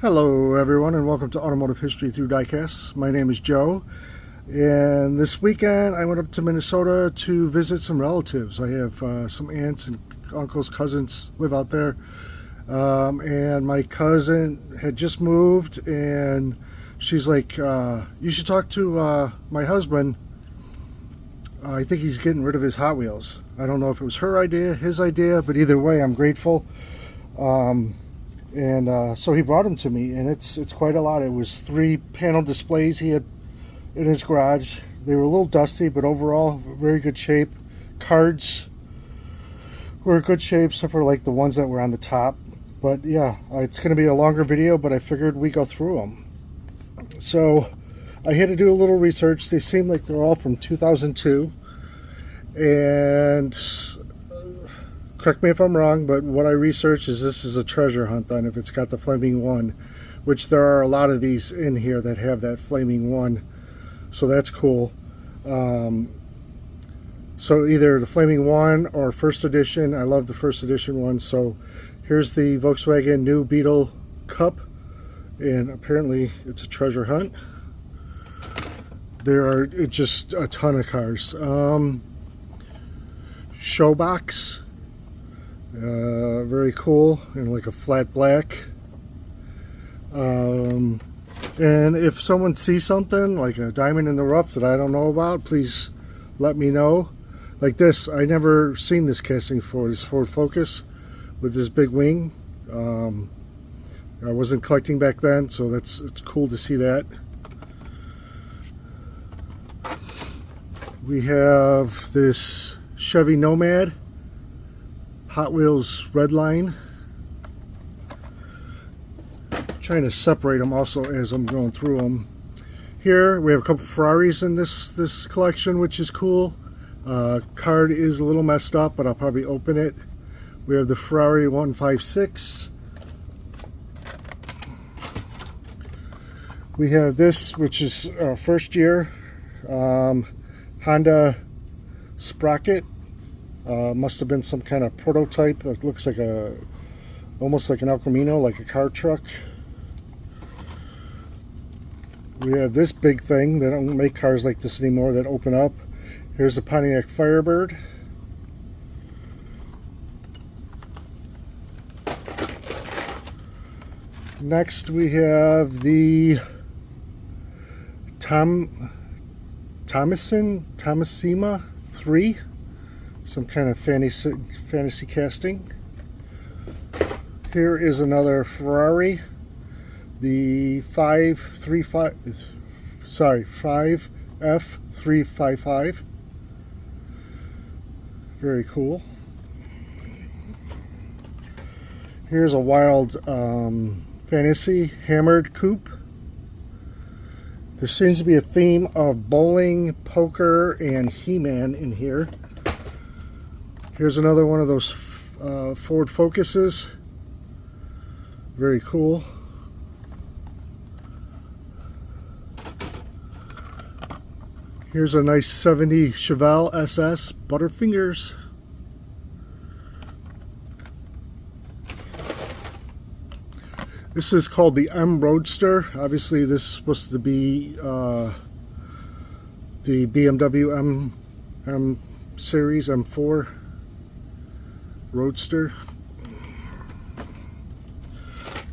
Hello everyone and welcome to Automotive History Through Diecast. My name is Joe, and this weekend I went up to Minnesota to visit some relatives. I have some aunts and uncles, cousins live out there, and my cousin had just moved and she's like, you should talk to my husband. I think he's getting rid of his Hot Wheels. I don't know if it was her idea, his idea, but either way I'm grateful. So he brought them to me, and it's quite a lot. It was 3 panel displays he had in his garage. They were a little dusty, but overall very good shape. Cards were in good shape, except for like the ones that were on the top. But yeah, it's going to be a longer video, but I figured we go through them. So I had to do a little research. They seem like they're all from 2002, and correct me if I'm wrong, but what I researched is this is a treasure hunt on if it's got the Flaming One, which there are a lot of these in here that have that Flaming One, so that's cool. So either the Flaming One or first edition. I love the first edition one. So here's the Volkswagen New Beetle Cup, and apparently it's a treasure hunt. There are just a ton of cars. Showbox. Very cool, and like a flat black. And if someone sees something like a diamond in the rough that I don't know about, please let me know. Like this, I never seen this casting before. This Ford Focus with this big wing. I wasn't collecting back then, so it's cool to see that. We have this Chevy Nomad Hot Wheels Redline. Trying to separate them also as I'm going through them. Here we have a couple Ferraris in this collection, which is cool. Card is a little messed up, but I'll probably open it. We have the Ferrari 156. We have this, which is first year Honda Sprocket. Must have been some kind of prototype. It looks like almost like an El Camino, like a car truck. We have this big thing. They don't make cars like this anymore that open up. Here's a Pontiac Firebird. Next we have the Thomasima 3. Some kind of fantasy casting. Here is another Ferrari, the 5F355. Very cool. Here's a wild fantasy hammered coupe. There seems to be a theme of bowling, poker, and He-Man in here. Here's another one of those Ford Focuses. Very cool. Here's a nice 70 Chevelle SS Butterfingers. This is called the M Roadster. Obviously this is supposed to be the BMW M series M4 Roadster.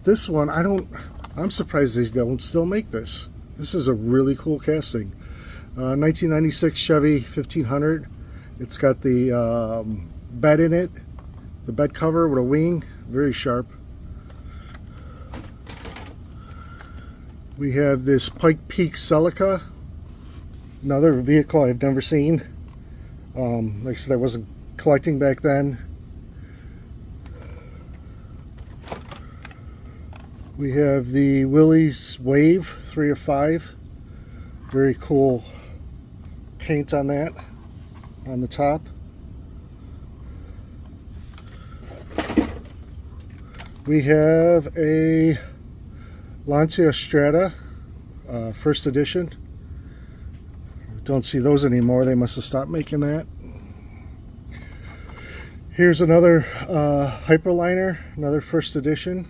This one, I'm surprised they don't still make this. This is a really cool casting. 1996 Chevy 1500. It's got the bed in it, the bed cover with a wing, very sharp. We have this Pike Peak Celica, another vehicle I've never seen. Like I said, I wasn't collecting back then. We have the Willys Wave 3 of 5. Very cool paint on that, on the top. We have a Lancia Strata, first edition. Don't see those anymore. They must have stopped making that. Here's another Hyperliner, another first edition.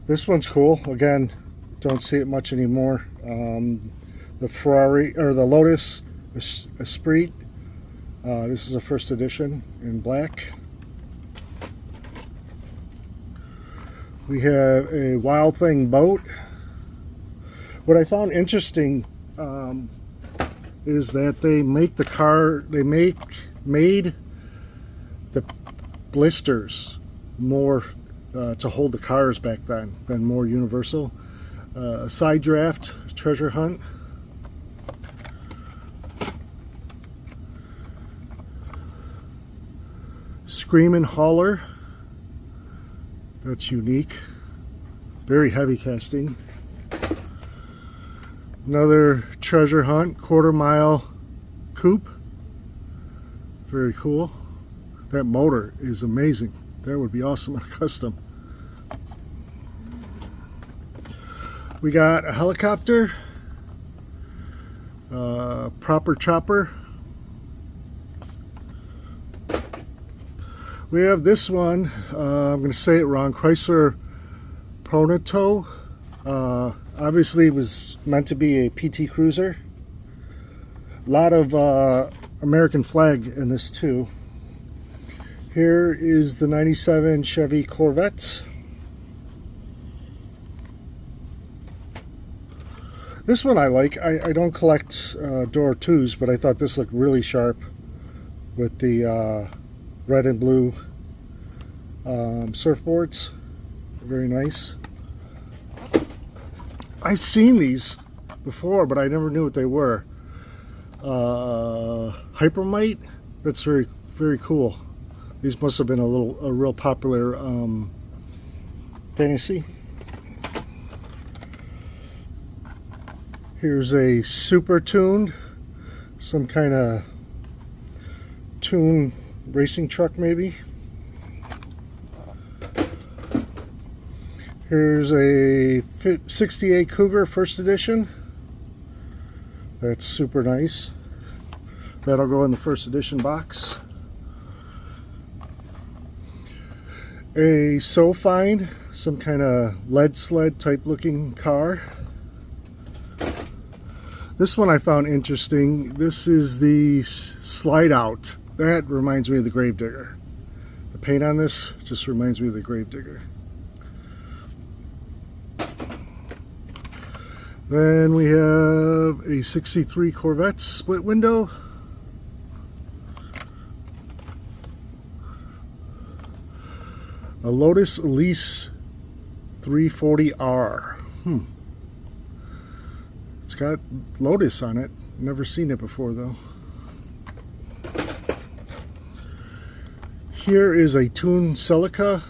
This one's cool. Again, don't see it much anymore. The Ferrari or the Lotus Esprit. This is a first edition in black. We have a Wild Thing boat. What I found interesting is that they make the car. They made the blisters more to hold the cars back then than more universal. Side draft treasure hunt. Screamin' Hauler. That's unique. Very heavy casting. Another treasure hunt, quarter mile coupe. Very cool. That motor is amazing. That would be awesome on a custom. We got a helicopter, proper chopper. We have this one, I'm going to say it wrong, Chrysler Pronoto. Obviously it was meant to be a PT Cruiser. A lot of American flag in this too. Here is the 97 Chevy Corvette. This one I like. I don't collect Door 2s, but I thought this looked really sharp with the red and blue surfboards. Very nice. I've seen these before, but I never knew what they were. Hypermite. That's very, very cool. These must have been a real popular fantasy. Here's a super tuned, some kind of tune racing truck maybe. Here's a 68 Cougar first edition. That's super nice. That'll go in the first edition box. A SoFine, some kind of lead sled type looking car. This one I found interesting. This is the slide out. That reminds me of the Gravedigger. The paint on this just reminds me of the Gravedigger. Then we have a 63 Corvette split window. A Lotus Elise 340R. It's got Lotus on it. Never seen it before though. Here is a Tune Celica.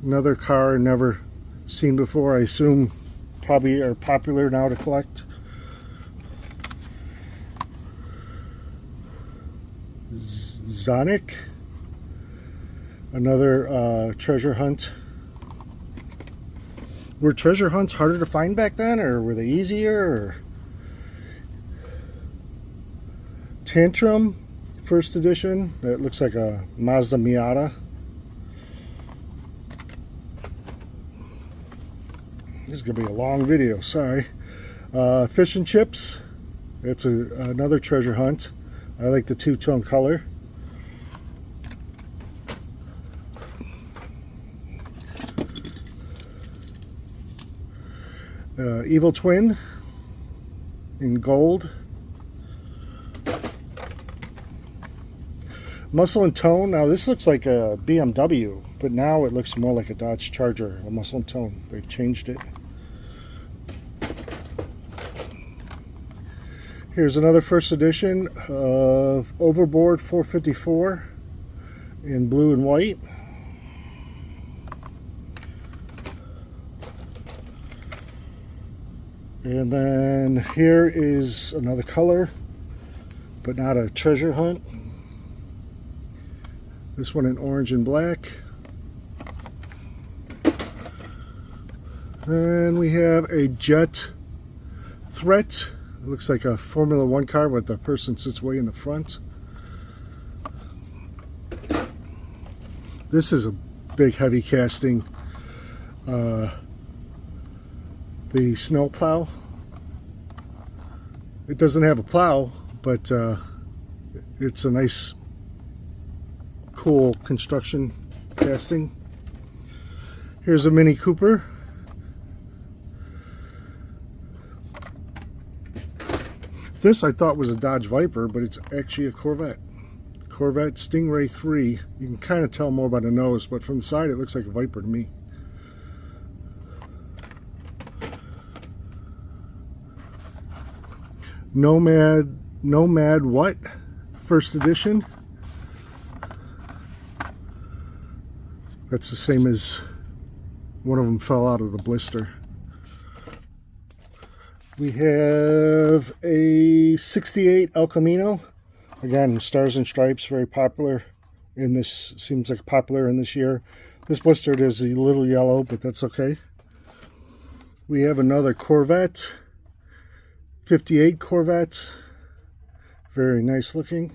Another car never seen before. I assume probably are popular now to collect. Zonic. Another treasure hunt. Were treasure hunts harder to find back then, or were they easier? Or... Tantrum, first edition. That looks like a Mazda Miata. This is going to be a long video, sorry. Fish and Chips. It's another treasure hunt. I like the two-tone color. Evil Twin in gold. Muscle and Tone. Now this looks like a BMW, but now it looks more like a Dodge Charger. A Muscle and Tone. They've changed it. Here's another first edition of Overboard 454 in blue and white. And then here is another color, but not a treasure hunt. This one in orange and black. Then we have a Jet Threat. It looks like a Formula One car, but the person sits way in the front. This is a big heavy casting. The snow plow. It doesn't have a plow, but it's a nice, cool construction casting. Here's a Mini Cooper. This I thought was a Dodge Viper, but it's actually a Corvette. Corvette Stingray 3. You can kind of tell more by the nose, but from the side it looks like a Viper to me. Nomad what? First edition. That's the same as one of them fell out of the blister. We have a 68 El Camino. Again, Stars and Stripes, very popular in this, seems like popular in this year. This blister is a little yellow, but that's okay. We have another Corvette, 58 Corvette. Very nice looking.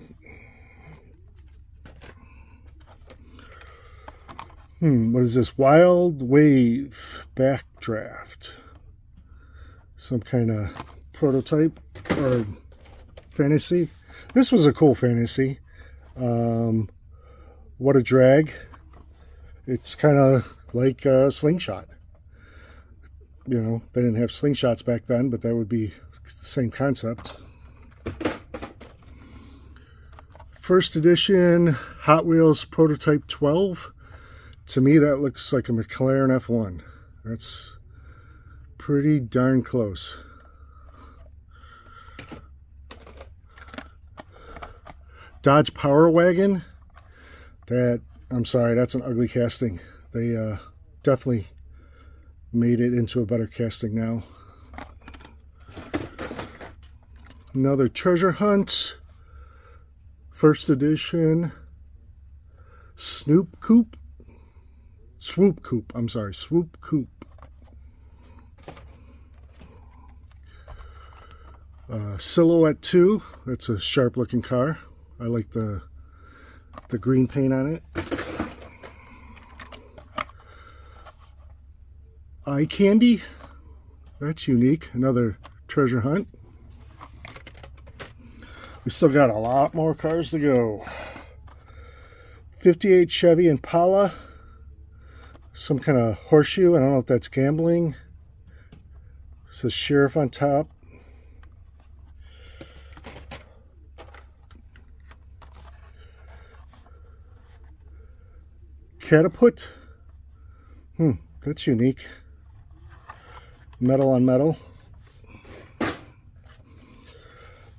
What is this? Wild Wave Backdraft. Some kind of prototype or fantasy. This was a cool fantasy. What a Drag. It's kind of like a Slingshot. You know, they didn't have slingshots back then, but that would be the same concept. First edition Hot Wheels Prototype 12. To me, that looks like a McLaren F1. That's pretty darn close. Dodge Power Wagon. That, I'm sorry, that's an ugly casting. They definitely made it into a better casting now. Another Treasure Hunt. First edition Swoop Coupe. I'm sorry, Swoop Coupe. Silhouette 2. That's a sharp looking car. I like the green paint on it. Eye Candy. That's unique. Another treasure hunt. We still got a lot more cars to go. 58 Chevy Impala. Some kind of horseshoe. I don't know if that's gambling. It says Sheriff on top. Catapult. That's unique. Metal on metal.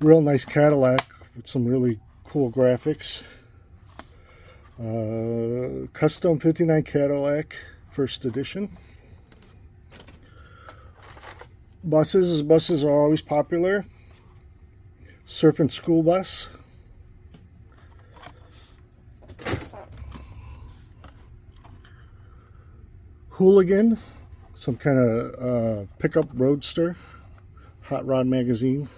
Real nice Cadillac with some really cool graphics. Custom 59 Cadillac, first edition. Buses are always popular. Surfing School Bus. Hooligan, some kind of pickup roadster. Hot Rod Magazine.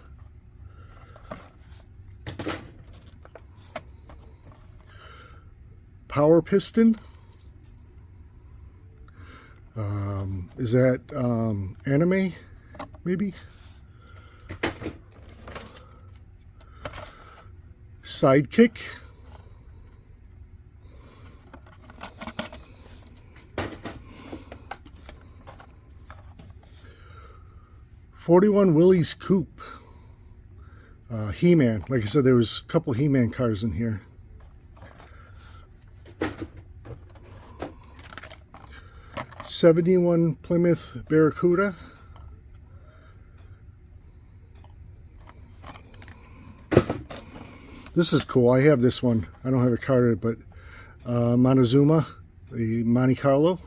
Power Piston. Is that anime? Maybe? Sidekick. '41 Willys Coupe. He-Man. Like I said, there was a couple He-Man cars in here. '71 Plymouth Barracuda. This is cool. I have this one. I don't have it carded, but Montezuma, the Monte Carlo.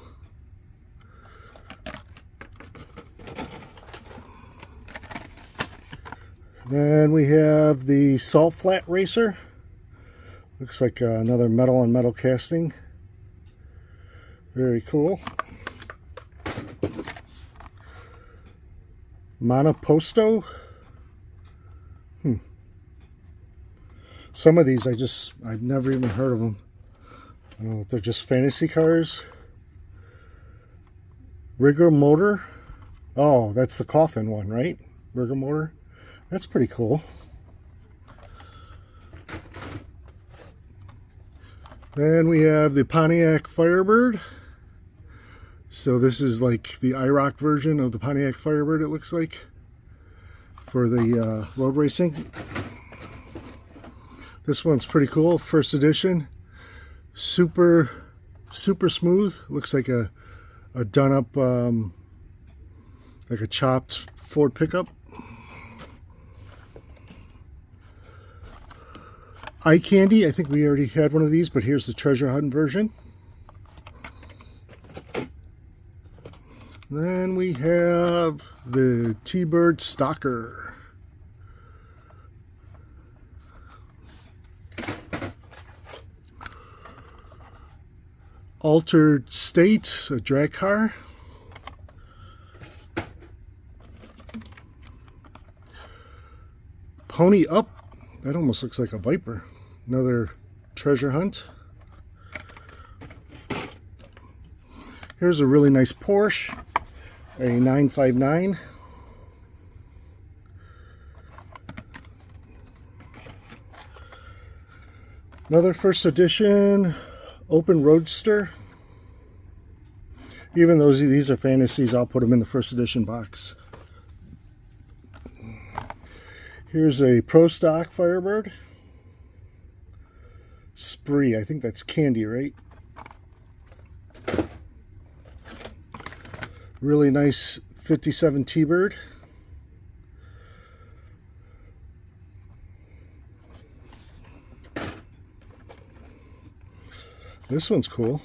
Then we have the Salt Flat Racer. Looks like another metal on metal casting. Very cool. Monoposto. Some of these I've never even heard of them. I don't know if they're just fantasy cars. Rigger Motor. Oh, that's the coffin one, right? Bergamotor. That's pretty cool. Then we have the Pontiac Firebird. So this is like the IROC version of the Pontiac Firebird, it looks like, for the road racing. This one's pretty cool. First edition. Super smooth. Looks like a done up, like a chopped Ford pickup. Eye Candy, I think we already had one of these, but here's the treasure hunt version. Then we have the T-Bird Stalker. Altered State, a drag car. Pony Up, that almost looks like a Viper. Another treasure hunt. Here's a really nice Porsche, a 959. Another first edition Open Roadster. Even though these are fantasies, I'll put them in the first edition box. Here's a Pro Stock Firebird. Spree, I think that's candy, right? Really nice 57 T-Bird. This one's cool.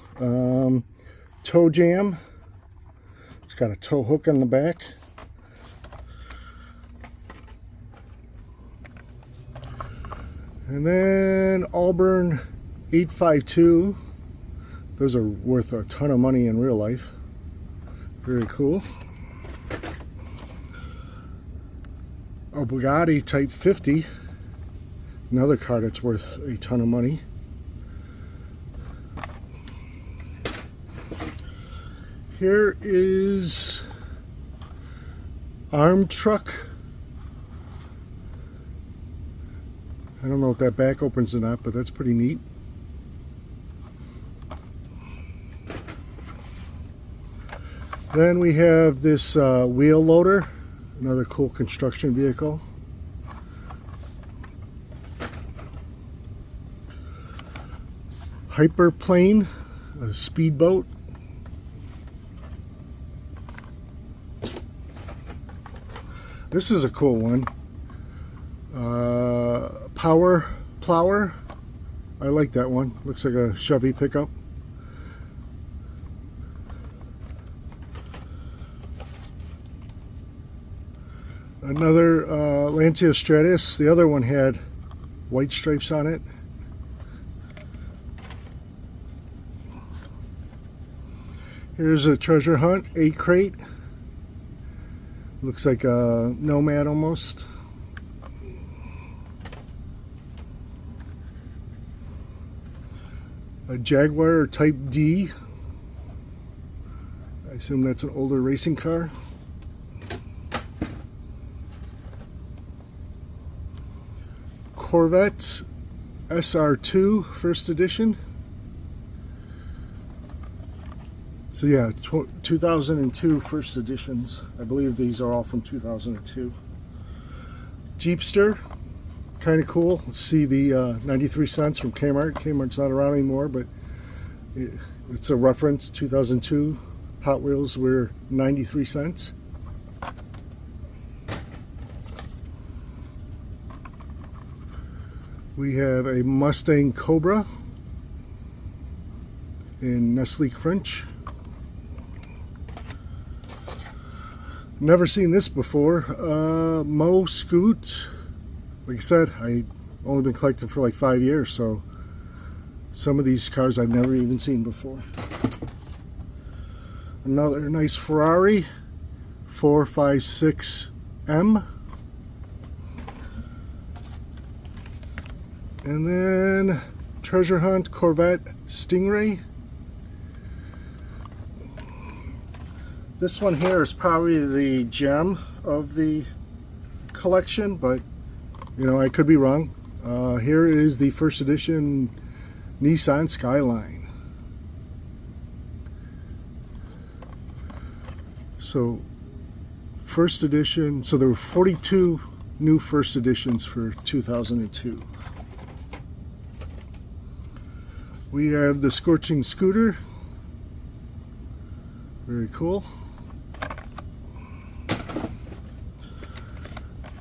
Toe Jam. It's got a tow hook on the back. And then Auburn 852. Those are worth a ton of money in real life. Very cool. A Bugatti Type 50. Another car that's worth a ton of money. Here is Arm Truck. I don't know if that back opens or not, but that's pretty neat. Then we have this wheel loader, another cool construction vehicle. Hyperplane, a speedboat. This is a cool one. Power Plower. I like that one. Looks like a Chevy pickup. Another Lancia Stratus. The other one had white stripes on it. Here's a treasure hunt, 8 crate. Looks like a Nomad almost. A Jaguar Type D. I assume that's an older racing car. Corvette SR2 first edition. So yeah, 2002 first editions. I believe these are all from 2002. Jeepster, kind of cool. Let's see the 93 cents from Kmart. Kmart's not around anymore, but it's a reference. 2002 Hot Wheels were 93 cents. We have a Mustang Cobra in Nestle French. Never seen this before. Mo Scoot. Like I said, I only been collecting for like 5 years, so some of these cars I've never even seen before. Another nice Ferrari 456M. And then treasure hunt Corvette Stingray. This one here is probably the gem of the collection, but you know, I could be wrong. Here is the first edition Nissan Skyline. So first edition, so there were 42 new first editions for 2002. We have the Scorching Scooter. Very cool.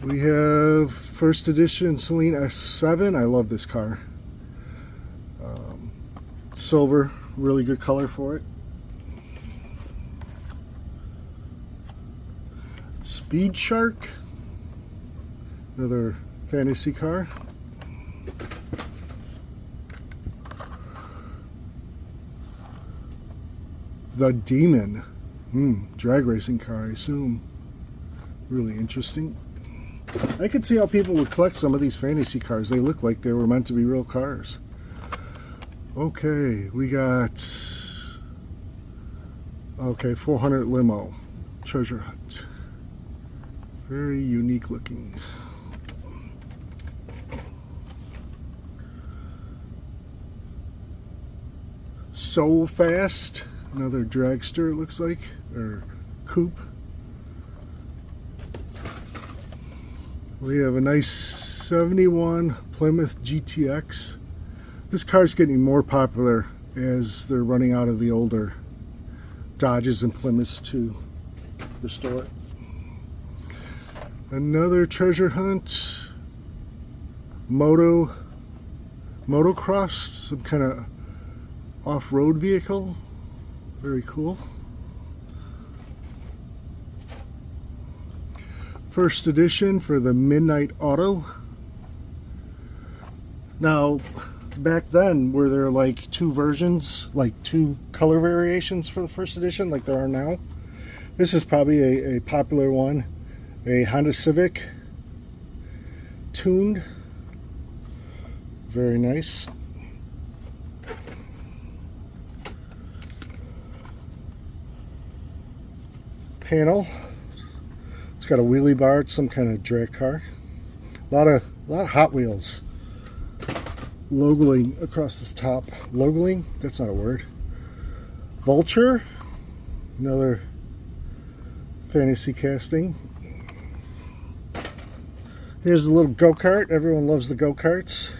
We have first edition Celine S7. I love this car. Silver, really good color for it. Speed Shark, another fantasy car. The Demon, drag racing car, I assume. Really interesting. I could see how people would collect some of these fantasy cars. They look like they were meant to be real cars. Okay, we got 400 limo treasure hunt. Very unique looking. So Fast, another dragster it looks like, or coupe. We have a nice 71 Plymouth GTX. This car's getting more popular as they're running out of the older Dodges and Plymouths to restore it. Another treasure hunt. Motocross, some kind of off-road vehicle. Very cool. First edition for the Midnight Auto. Now, back then, were there like two versions, like two color variations for the first edition like there are now? This is probably a popular one. A Honda Civic tuned. Very nice. Panel. It's got a wheelie bar. It's some kind of drag car. A lot of Hot Wheels logoing across this top. Logoing? That's not a word. Vulture. Another fantasy casting. Here's a little go-kart. Everyone loves the go-karts.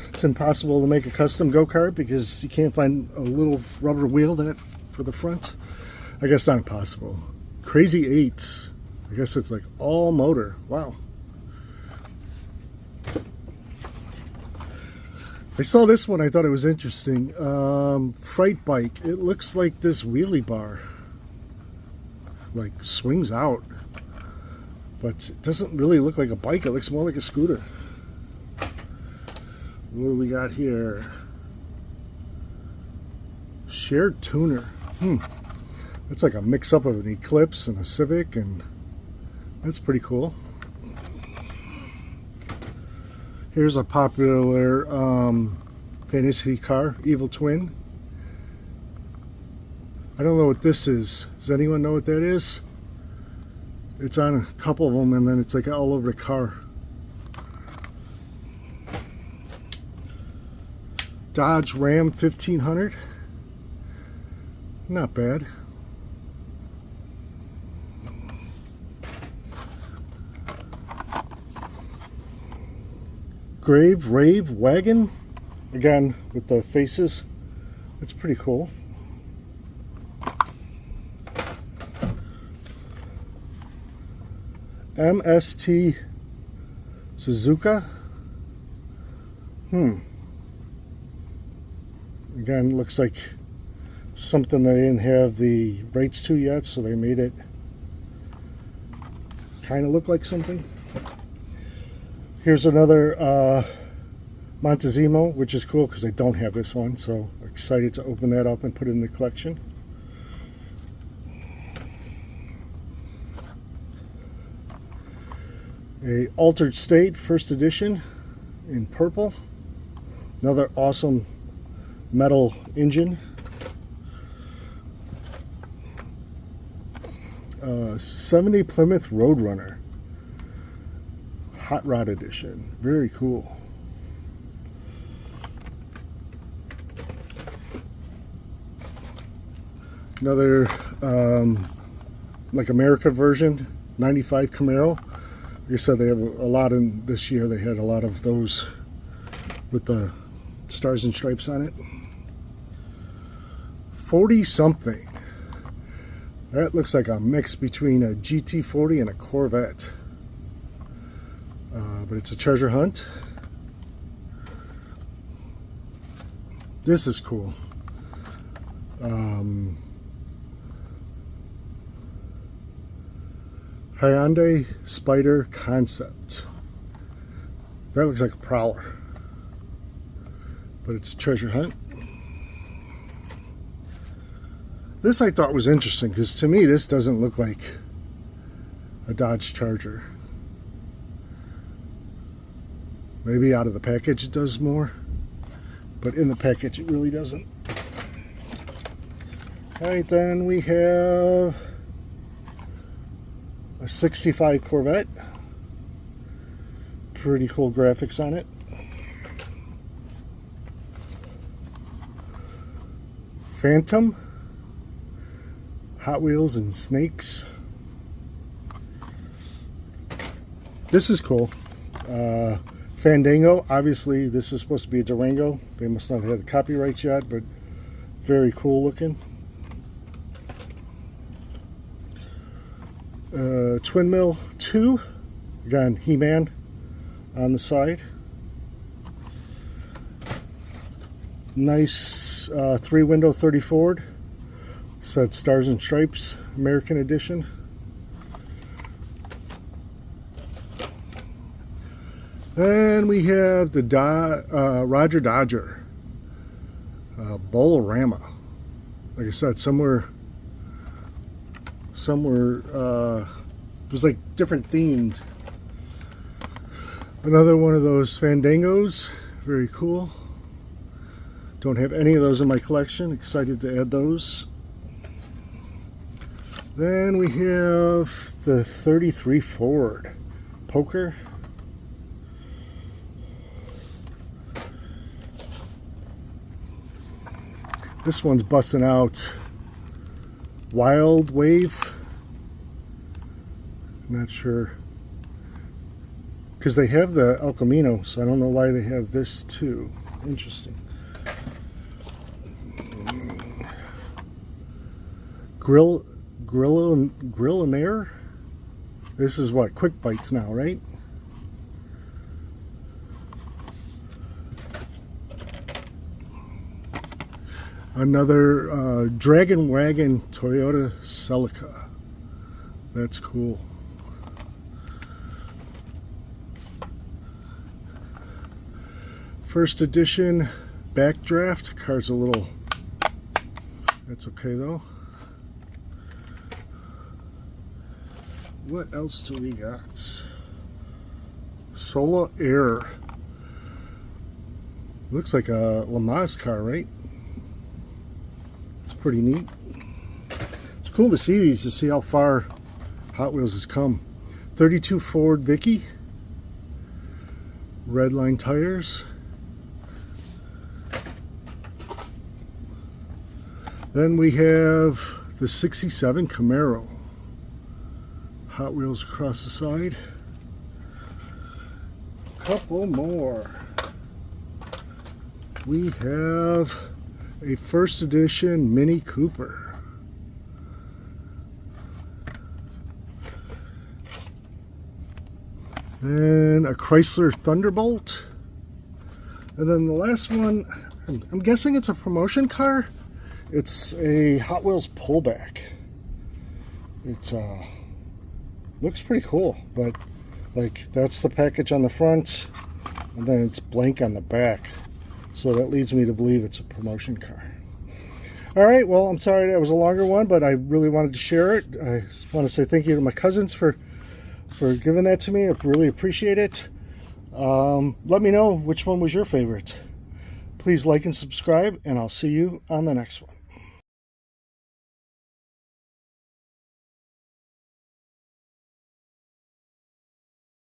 It's impossible to make a custom go-kart because you can't find a little rubber wheel that for the front. I guess not impossible. Crazy Eights. I guess it's like all motor. Wow. I saw this one. I thought it was interesting. Fright Bike. It looks like this wheelie bar like swings out, but it doesn't really look like a bike. It looks more like a scooter. What do we got here? Shared tuner. It's like a mix-up of an Eclipse and a Civic, and that's pretty cool. Here's a popular fantasy car, Evil Twin. I don't know what this is. Does anyone know what that is? It's on a couple of them, and then it's like all over the car. Dodge Ram 1500. Not bad. Grave Rave Wagon. Again, with the faces. It's pretty cool. MST Suzuka. Again, looks like something they didn't have the rights to yet, so they made it kind of look like something. Here's another Montezimo, which is cool because I don't have this one, so excited to open that up and put it in the collection. A Altered State first edition in purple. Another awesome metal engine. 70 Plymouth Roadrunner Hot Rod Edition. Very cool. Another like America version, 95 Camaro. Like I said, they have a lot in this year. They had a lot of those with the stars and stripes on it. 40 something. That looks like a mix between a GT40 and a Corvette. But it's a treasure hunt. This is cool. Hyundai Spider Concept. That looks like a Prowler, but it's a treasure hunt. This I thought was interesting because to me this doesn't look like a Dodge Charger. Maybe out of the package it does more, but in the package it really doesn't. Alright, then we have a 65 Corvette. Pretty cool graphics on it. Phantom, Hot Wheels and Snakes. This is cool. Fandango, obviously this is supposed to be a Durango. They must not have the copyrights yet, but very cool looking. Twin Mill 2, again He-Man on the side. Nice 3-window 30 Ford, said Stars and Stripes American Edition. Then we have the Roger Dodger Bolorama. Like I said, somewhere it was like different themed. Another one of those Fandangos, very cool. Don't have any of those in my collection, excited to add those. Then we have the 33 Ford Poker. This one's busting out Wild Wave. Not sure, because they have the El Camino, so I don't know why they have this too. Interesting. Grill and Air. This is what, Quick Bites now, right? Another Dragon Wagon Toyota Celica. That's cool. First edition Backdraft. Car's a little, that's okay though. What else do we got? Sola Air. Looks like a Lamaze car, right? It's pretty neat. It's cool to see these, to see how far Hot Wheels has come. 32 Ford Vicky. Redline tires. Then we have the 67 Camaro. Hot Wheels across the side. Couple more. We have a first edition Mini Cooper. Then a Chrysler Thunderbolt. And then the last one, I'm guessing it's a promotion car. It's a Hot Wheels pullback. It looks pretty cool, but like that's the package on the front, and then it's blank on the back. So that leads me to believe it's a promotion car. All right, well, I'm sorry that was a longer one, but I really wanted to share it. I just want to say thank you to my cousins for giving that to me. I really appreciate it. Let me know which one was your favorite. Please like and subscribe, and I'll see you on the next one.